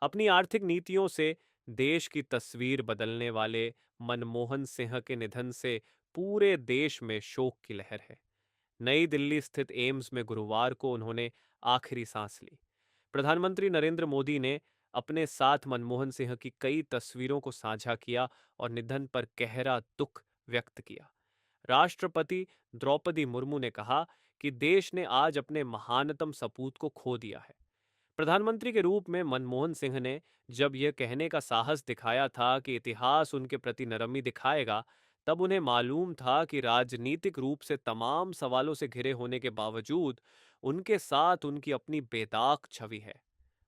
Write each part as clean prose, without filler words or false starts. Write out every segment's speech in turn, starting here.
अपनी आर्थिक नीतियों से देश की तस्वीर बदलने वाले मनमोहन सिंह के निधन से पूरे देश में शोक की लहर है। नई दिल्ली स्थित एम्स में गुरुवार को उन्होंने आखिरी सांस ली। प्रधानमंत्री नरेंद्र मोदी ने अपने साथ मनमोहन सिंह की कई तस्वीरों को साझा किया और निधन पर गहरा दुख व्यक्त किया। राष्ट्रपति द्रौपदी मुर्मू ने कहा कि देश ने आज अपने महानतम सपूत को खो दिया है। प्रधानमंत्री के रूप में मनमोहन सिंह ने जब यह कहने का साहस दिखाया था कि इतिहास उनके प्रति नरमी दिखाएगा, तब उन्हें मालूम था कि राजनीतिक रूप से तमाम सवालों से घिरे होने के बावजूद उनके साथ उनकी अपनी बेदाग छवि है।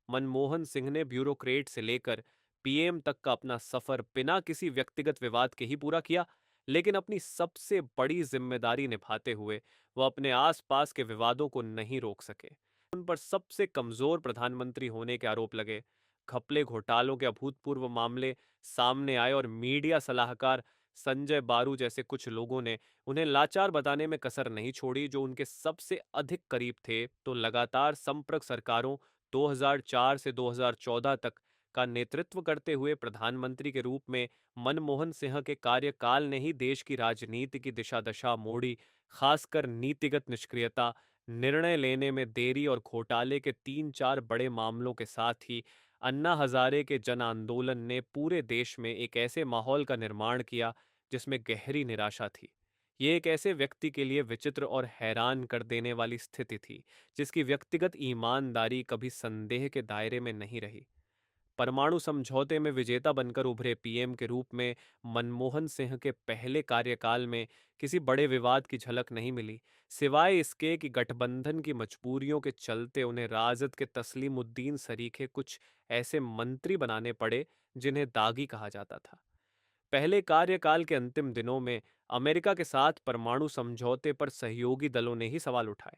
मनमोहन सिंह ने ब्यूरोक्रेट से लेकर पीएम तक का अपना सफर बिना किसी व्यक्तिगत विवाद के ही पूरा किया, लेकिन अपनी सबसे बड़ी जिम्मेदारी निभाते हुए वो अपने आसपास के विवादों को नहीं रोक सके। उन पर सबसे कमजोर प्रधानमंत्री होने के आरोप लगे। घपले घोटालों के अभूतपूर्व मामले सामने आए और मीडिया सलाहकार संजय बारू जैसे कुछ लोगों ने उन्हें लाचार बताने में कसर नहीं छोड़ी, जो उनके सबसे अधिक करीब थे। तो लगातार संपर्क सरकारों 2004 से 2014 तक का नेतृत्व करते हुए प्रधानमंत्री के रूप में मनमोहन सिंह के कार्यकाल ने ही देश की राजनीति की दिशा दशा मोड़ी। खासकर नीतिगत निष्क्रियता, निर्णय लेने में देरी और घोटाले के 3-4 बड़े मामलों के साथ ही अन्ना हजारे के जन आंदोलन ने पूरे देश में एक ऐसे माहौल का निर्माण किया जिसमें गहरी निराशा थी। ये एक ऐसे व्यक्ति के लिए विचित्र और हैरान कर देने वाली स्थिति थी जिसकी व्यक्तिगत ईमानदारी कभी संदेह के दायरे में नहीं रही। परमाणु समझौते में विजेता बनकर उभरे पीएम के रूप में मनमोहन सिंह के पहले कार्यकाल में किसी बड़े विवाद की झलक नहीं मिली, सिवाय इसके कि गठबंधन की मजबूरियों के चलते उन्हें राजद के तस्लीमुद्दीन सरीखे कुछ ऐसे मंत्री बनाने पड़े जिन्हें दागी कहा जाता था। पहले कार्यकाल के अंतिम दिनों में अमेरिका के साथ परमाणु समझौते पर सहयोगी दलों ने ही सवाल उठाए,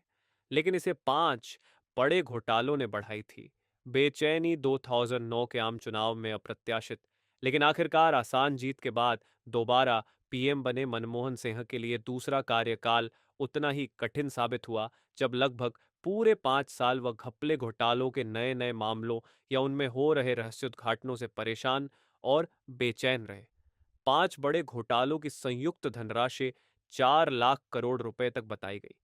लेकिन इसे 5 बड़े घोटालों ने बढ़ाई थी। बेचैनी 2009 के आम चुनाव में अप्रत्याशित, लेकिन आखिरकार आसान जीत के बाद दोबारा पीएम बने मनमोहन सिंह के लिए दूसरा कार्यकाल उतना ही कठिन साबित हुआ, जब लगभग पूरे 5 साल वह घपले घोटालों के नए नए मामलों या उनमें हो रहे रहस्योद्घाटनों से परेशान और बेचैन रहे। 5 बड़े घोटालों की संयुक्त धनराशि 4 लाख करोड़ रुपए तक बताई गई।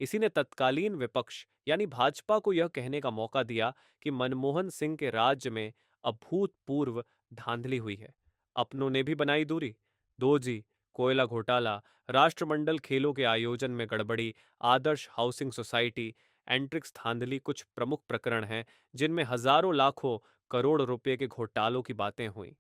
इसी ने तत्कालीन विपक्ष यानी भाजपा को यह कहने का मौका दिया कि मनमोहन सिंह के राज्य में अभूतपूर्व धांधली हुई है। अपनों ने भी बनाई दूरी। 2G, कोयला घोटाला, राष्ट्रमंडल खेलों के आयोजन में गड़बड़ी, आदर्श हाउसिंग सोसाइटी, एंट्रिक्स धांधली कुछ प्रमुख प्रकरण हैं जिनमें हजारों लाखों करोड़ रुपए के घोटालों की बातें हुई।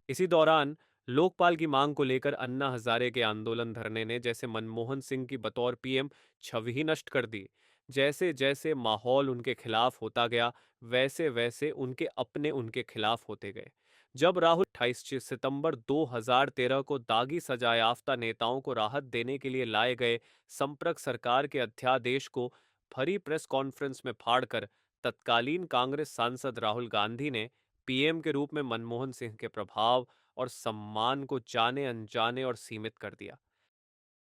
इसी दौरान लोकपाल की मांग को लेकर अन्ना हजारे के आंदोलन धरने ने जैसे मनमोहन सिंह की बतौर पीएम छवि ही नष्ट कर दी। जैसे जैसे माहौल उनके खिलाफ होता गया, वैसे वैसे उनके अपने उनके खिलाफ होते गए। जब राहुल 28 सितंबर 2013 को दागी सजा याफ्ता नेताओं को राहत देने के लिए लाए गए संपर्क सरकार के अध्यादेश को भरी प्रेस कॉन्फ्रेंस में फाड़कर तत्कालीन कांग्रेस सांसद राहुल गांधी ने पीएम के रूप में मनमोहन सिंह के प्रभाव और सम्मान को जाने अनजाने और सीमित कर दिया।